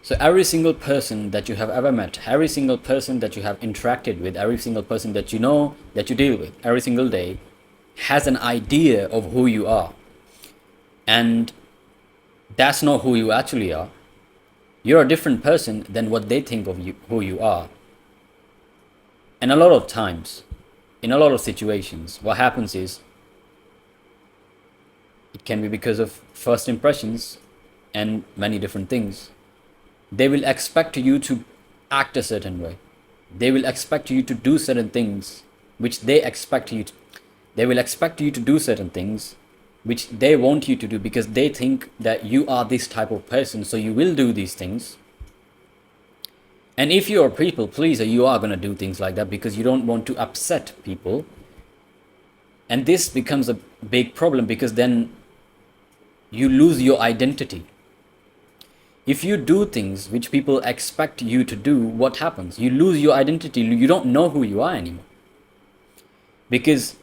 So every single person that you have ever met, every single person that you have interacted with, every single person that you know, that you deal with every single day has an idea of who you are. And that's not who you actually are. You're a different person than what they think of you, who you are. And a lot of times, in a lot of situations, what happens is it can be because of first impressions and many different things. They will expect you to act a certain way. They will expect you to do certain things which they expect you to. They will expect you to do certain things which they want you to do because they think that you are this type of person, so you will do these things. And if you're a people pleaser, you are going to do things like that because you don't want to upset people. And this becomes a big problem because then you lose your identity. If you do things which people expect you to do, what happens? You lose your identity. You don't know who you are anymore. Because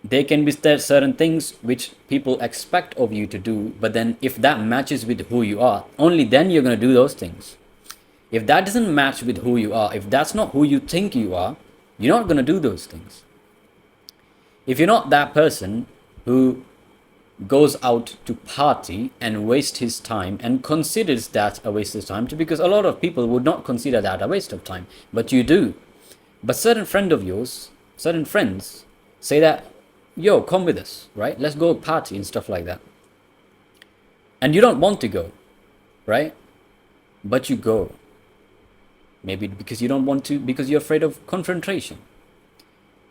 there can be certain things which people expect of you to do, but then if that matches with who you are, only then you're going to do those things. If that doesn't match with who you are, if that's not who you think you are, you're not going to do those things. If you're not that person who goes out to party and waste his time and considers that a waste of time, because a lot of people would not consider that a waste of time, but you do. But certain friend of yours, certain friends say that, yo, come with us, right? Let's go party and stuff like that. And you don't want to go, right? But you go. Maybe because you don't want to, because you're afraid of confrontation.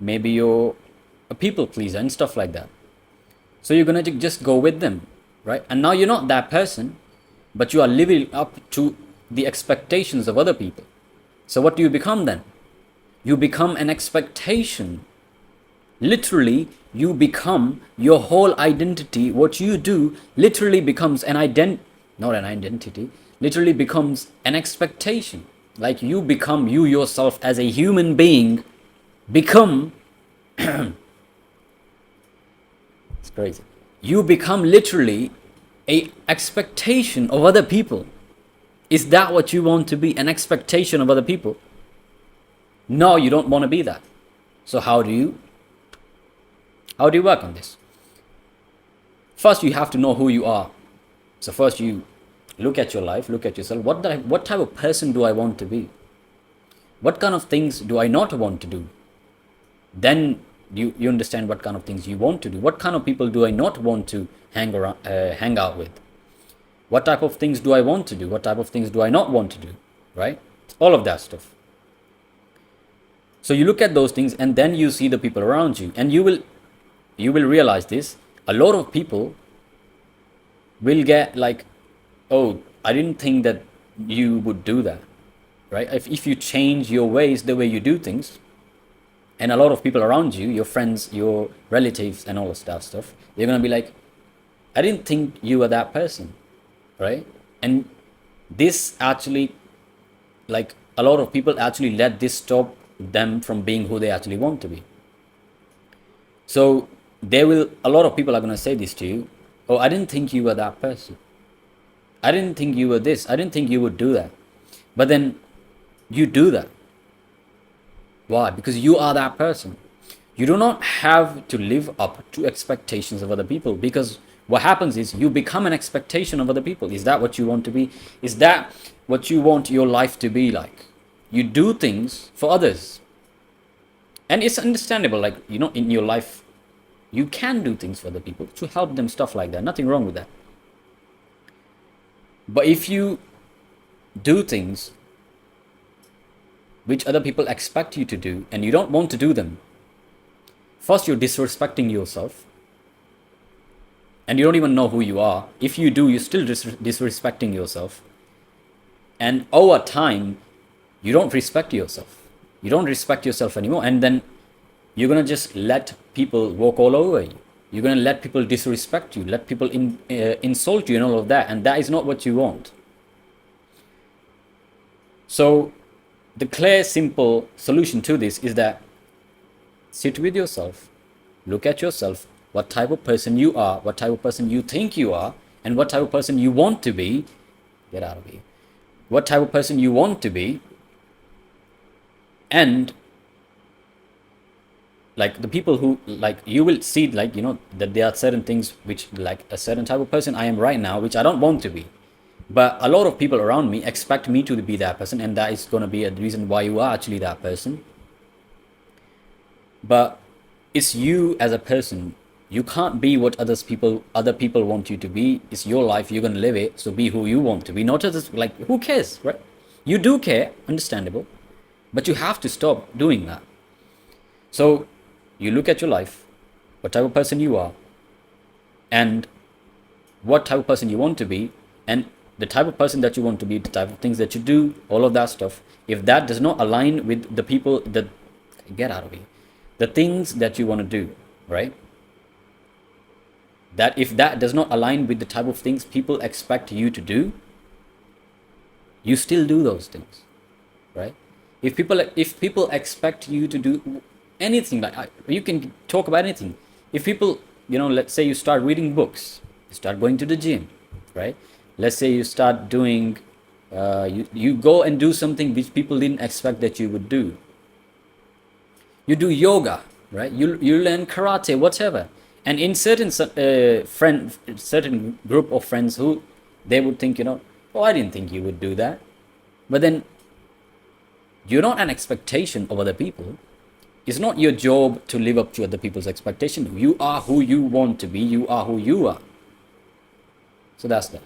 Maybe you're a people pleaser and stuff like that. So you're going to just go with them, right? And now you're not that person, but you are living up to the expectations of other people. So what do you become then? You become an expectation. Literally, you become your whole identity. What you do literally becomes not an identity, literally becomes an expectation. Like you become, you yourself as a human being, become it's crazy. You become literally a expectation of other people. Is that what you want to be? An expectation of other people? No, you don't want to be that. So how do you work on this? First, you have to know who you are. So first you look at your life, look at yourself. What type of person do I want to be? What kind of things do I not want to do? Then you understand what kind of things you want to do. What kind of people do I not want to hang out with? What type of things do I want to do? What type of things do I not want to do? Right? All of that stuff. So you look at those things and then you see the people around you, and you will realize this. A lot of people will get like, oh, I didn't think that you would do that, right? If you change your ways, the way you do things, and a lot of people around you, your friends, your relatives, and all of that stuff, they're going to be like, I didn't think you were that person, right? And this actually, like, a lot of people actually let this stop them from being who they actually want to be. So a lot of people are going to say this to you, oh, I didn't think you were that person. I didn't think you were this. I didn't think you would do that. But then you do that. Why? Because you are that person. You do not have to live up to expectations of other people, because what happens is you become an expectation of other people. Is that what you want to be? Is that what you want your life to be like? You do things for others. And it's understandable, like, in your life, you can do things for other people to help them, stuff like that. Nothing wrong with that. But if you do things which other people expect you to do and you don't want to do them, first you're disrespecting yourself and you don't even know who you are. If you do, you're still disrespecting yourself. And over time, you don't respect yourself. You don't respect yourself anymore. And then you're going to just let people walk all over you. You're going to let people disrespect you, let people insult you and all of that. And that is not what you want. So the clear, simple solution to this is that sit with yourself, look at yourself, what type of person you are, what type of person you think you are, and what type of person you want to be. Get out of here. what type of person you want to be, and like the people who, like, you will see, like, that there are certain things which, like, a certain type of person I am right now, which I don't want to be, but a lot of people around me expect me to be that person, and that is going to be a reason why you are actually that person. But it's you as a person. You can't be what other people want you to be. It's your life, you're going to live it, so be who you want to be. Not just like, who cares, right? You do care, understandable, but you have to stop doing that. So you look at your life, what type of person you are, and what type of person you want to be, and the type of person that you want to be, the type of things that you do, all of that stuff. If that does not align with the people that, get out of here, the things that you want to do, right? That if that does not align with the type of things people expect you to do, you still do those things, right? If people expect you to do anything, like, you can talk about anything. If people, let's say you start reading books, you start going to the gym, right? Let's say you start doing, you go and do something which people didn't expect that you would do. You do yoga, right? You learn karate, whatever. And in certain certain group of friends who, they would think, oh, I didn't think you would do that. But then you're not an expectation of other people. It's not your job to live up to other people's expectation. You are who you want to be. You are who you are. So that's that.